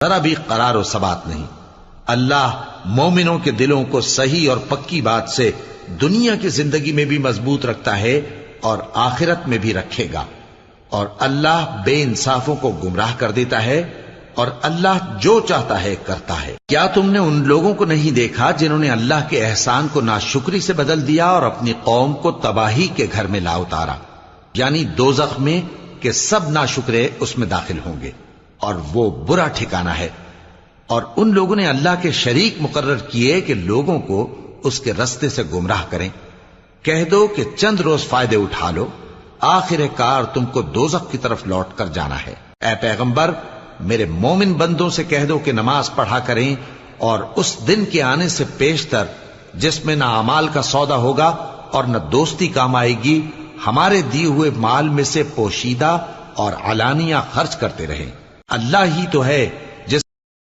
ذرا بھی قرار و ثبات نہیں۔ اللہ مومنوں کے دلوں کو صحیح اور پکی بات سے دنیا کی زندگی میں بھی مضبوط رکھتا ہے اور آخرت میں بھی رکھے گا، اور اللہ بے انصافوں کو گمراہ کر دیتا ہے، اور اللہ جو چاہتا ہے کرتا ہے۔ کیا تم نے ان لوگوں کو نہیں دیکھا جنہوں نے اللہ کے احسان کو ناشکری سے بدل دیا اور اپنی قوم کو تباہی کے گھر میں لا اتارا، یعنی دوزخ میں، کہ سب ناشکرے اس میں داخل ہوں گے اور وہ برا ٹھکانہ ہے۔ اور ان لوگوں نے اللہ کے شریک مقرر کیے کہ لوگوں کو اس کے رستے سے گمراہ کریں۔ کہہ دو کہ چند روز فائدے اٹھا لو، آخر کار تم کو دوزخ کی طرف لوٹ کر جانا ہے۔ اے پیغمبر، میرے مومن بندوں سے کہہ دو کہ نماز پڑھا کریں، اور اس دن کے آنے سے پیشتر جس میں نہ اعمال کا سودا ہوگا اور نہ دوستی کام آئے گی، ہمارے دیے ہوئے مال میں سے پوشیدہ اور علانیہ خرچ کرتے رہیں۔ اللہ ہی تو ہے